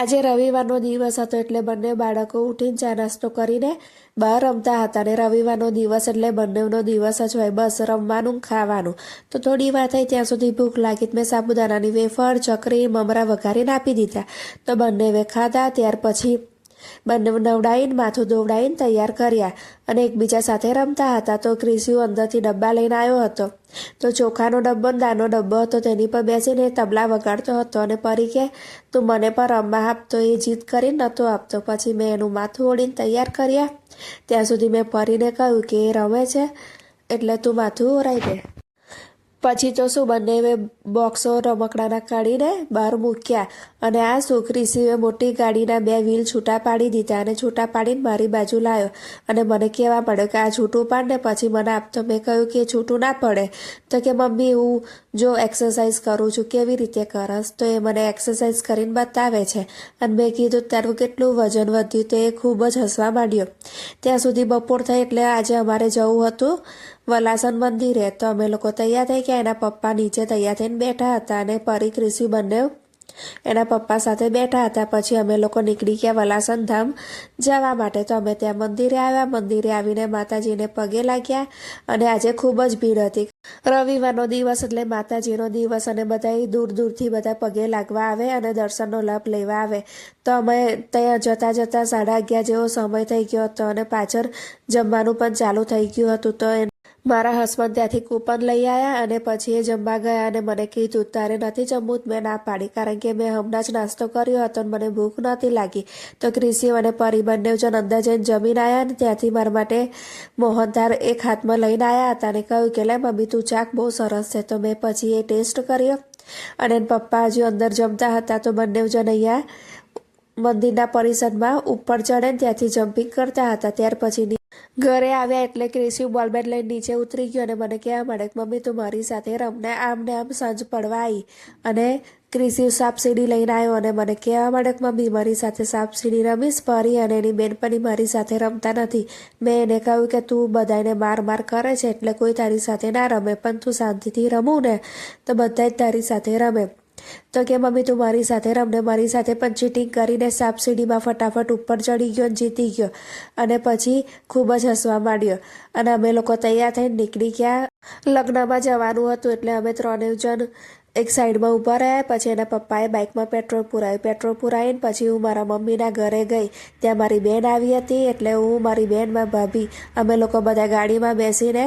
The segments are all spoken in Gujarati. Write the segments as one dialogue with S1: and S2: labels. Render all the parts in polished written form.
S1: આજે રવિવારનો દિવસ હતો એટલે બંને બાળકો ઉઠીને ચા નાસ્તો કરીને બહાર રમતા હતા ને રવિવારનો દિવસ એટલે બંનેનો દિવસ જ હોય, બસ રમવાનું ખાવાનું. તો થોડી વાર થઈ ત્યાં સુધી ભૂખ લાગી મેં સાબુદાણાની વેફર, ચકરી, મમરા વઘારીને આપી દીધા. તો બંને ખાધા. ત્યાર પછી બંને નવડાવીને માથું ધોવડાવીને તૈયાર કર્યા અને એકબીજા સાથે રમતા હતા. તો ક્રિસ્યુ અંદરથી ડબ્બા લઈને આવ્યો હતો. તો ચોખાનો ડબ્બો ને દાળનો ડબ્બો હતો, તેની પર બેસીને તબલા વગાડતો હતો અને પરી કે તું મને પણ રમવા આપતો, એ જીદ કરીને નહોતો આપતો. પછી મેં એનું માથું ઓળીને તૈયાર કર્યા. ત્યાં સુધી મેં પરીને કહ્યું કે એ રમે છે એટલે તું માથું ઓરાઈ દે. પછી તો શું બંને બોક્સો રમકડાના કાઢીને બહાર મૂક્યા અને આ ક્રિસ્યુએ મોટી ગાડીના 2 વ્હીલ છૂટા પાડી દીધા અને છૂટા પાડીને મારી બાજુ લાવ્યો અને મને કહેવા પડ્યો કે આ છૂટું પાડ ને પછી મને આપતો. મેં કહ્યું કે છૂટું ના પડે. તો કે મમ્મી હું જો એક્સરસાઇઝ કરું છું. કેવી રીતે કરસ? તો એ મને એક્સરસાઇઝ કરીને બતાવે છે અને મેં કીધું તારું કેટલું વજન વધ્યું? તો એ ખૂબ જ હસવા માંડ્યો. ત્યાં સુધી બપોર થઈ એટલે આજે અમારે જવું હતું વલાસન મંદિરે. તો અમે લોકો તૈયાર થઈ ગયા. એના પપ્પા નીચે તૈયાર થઈને બેઠા હતા અને પરી ક્રિસ્યુ બંને એના પપ્પા સાથે બેઠા હતા. પછી અમે લોકો નીકળી ગયા વલાસન ધામ જવા માટે. તો અમે ત્યાં મંદિરે આવ્યા. મંદિરે આવીને માતાજીને પગે લાગ્યા અને આજે ખૂબ જ ભીડ હતી. રવિવારનો દિવસ એટલે માતાજીનો દિવસ અને બધા દૂર દૂરથી બધા પગે લાગવા આવે અને દર્શનનો લાભ લેવા આવે. તો અમે ત્યાં જતાં 11:30 જેવો સમય થઈ ગયો હતો અને પાછળ જમવાનું પણ ચાલુ થઈ ગયું હતું. તો મારા હસબન્ડ ત્યાંથી કૂપન લઈ આવ્યા અને પછી એ જમવા ગયા અને મને કીધું તારે નથી જમવું? મેં ના પાડી, કારણ કે મેં હમણાં જ નાસ્તો કર્યો હતો અને મને ભૂખ નહોતી લાગી. તો ક્રિસ્યુ અને પરી બંને જણ અંદર જઈને જમીને આવ્યા અને ત્યાંથી મારા માટે મોહનથાળ એક હાથમાં લઈને આવ્યા હતા અને કહ્યું કે લે મમ્મી તું ચાખ, બહુ સરસ છે. તો મેં પછી એ ટેસ્ટ કર્યો અને એના પપ્પા હજુ અંદર જમતા હતા. તો બંને જણ અહીંયા મંદિરના પરિસરમાં ઉપર ચડે ને ત્યાંથી જમ્પિંગ કરતા હતા. ત્યાર પછી ઘરે આવ્યા એટલે ક્રિસ્યુ બોલ બેટ લઈને નીચે ઉતરી ગયો અને મને કહેવા માંડે મમ્મી તું મારી સાથે રમને. આમ ને આમ સાંજ પડવા આવી અને ક્રિસ્યુ સાપ સીડી લઈને આવ્યો અને મને કહેવા માંડે મમ્મી મારી સાથે સાપ સીડી રમીશ. પરી અને એની બેનપણી મારી સાથે રમતા નથી. મેં એને કહ્યું કે તું બધાને માર કરે છે એટલે કોઈ તારી સાથે ના રમે, પણ તું શાંતિથી રમું ને તો બધા જ તારી સાથે રમે. તો કે મમ્મી તું મારી સાથે રમને. મારી સાથે પણ ચીટિંગ કરીને સાપ સીડીમાં ફટાફટ ઉપર ચડી ગયો અને જીતી ગયો અને પછી ખૂબ જ હસવા માંડ્યો અને અમે લોકો તૈયાર થઈને નીકળી ગયા. લગ્નમાં જવાનું હતું એટલે અમે 3 જણ એક સાઈડમાં ઊભા રહ્યા. પછી એના પપ્પાએ બાઇકમાં પેટ્રોલ પુરાવ્યું. પેટ્રોલ પુરાવીને પછી હું મારા મમ્મીના ઘરે ગઈ. ત્યાં મારી બેન આવી હતી એટલે હું, મારી બેન, મારી ભાભી અમે લોકો બધા ગાડીમાં બેસીને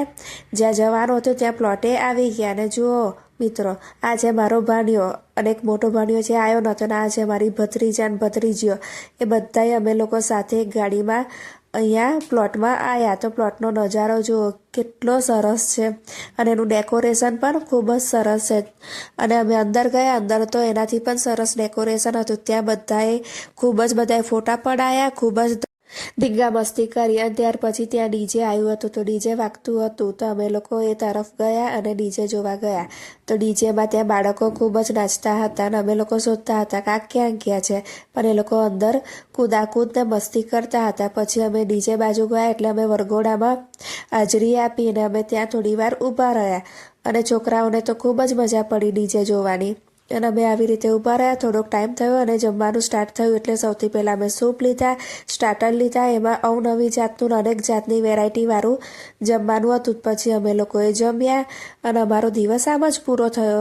S1: જ્યાં જવાનું હતું ત્યાં પ્લોટે આવી ગયા. અને જુઓ મિત્રો, આ છે મારો ભાણિયો અને એક મોટો ભાણિયો છે આવ્યો નહોતો ને આ છે મારી ભત્રીજા અને ભત્રીજીઓ. એ બધાએ અમે લોકો સાથે એક ગાડીમાં અહીંયા પ્લોટમાં આવ્યા. તો પ્લોટનો નજારો જુઓ કેટલો સરસ છે અને એનું ડેકોરેશન પણ ખૂબ જ સરસ છે. અને અમે અંદર ગયા. અંદર તો એનાથી પણ સરસ ડેકોરેશન હતું. ત્યાં બધાએ ફોટા પડાયા, ખૂબ જ ધીંગા મસ્તી કરી અને ત્યાર પછી ત્યાં ડીજે આવ્યું હતું. તો ડીજે વાગતું હતું તો અમે લોકો એ તરફ ગયા અને ડીજે જોવા ગયા. તો ડીજેમાં ત્યાં બાળકો ખૂબ જ નાચતા હતા અને અમે લોકો શોધતા હતા કે આ ક્યાં ગયા છે, પણ એ લોકો અંદર કૂદાકૂદ ને મસ્તી કરતા હતા. પછી અમે ડીજે બાજુ ગયા એટલે અમે વરઘોડામાં હાજરી આપી અને અમે ત્યાં થોડી વાર ઊભા રહ્યા અને છોકરાઓને તો ખૂબ જ મજા પડી ડીજે જોવાની. અને અમે આવી રીતે ઊભા રહ્યા. થોડોક ટાઈમ થયો અને જમવાનું સ્ટાર્ટ થયું એટલે સૌથી પહેલાં અમે સૂપ લીધા, સ્ટાર્ટર લીધા. એમાં અવનવી જાતનું અનેક જાતની વેરાયટીવાળું જમવાનું હતું. પછી અમે લોકોએ જમ્યા અને અમારો દિવસ આમ જ પૂરો થયો.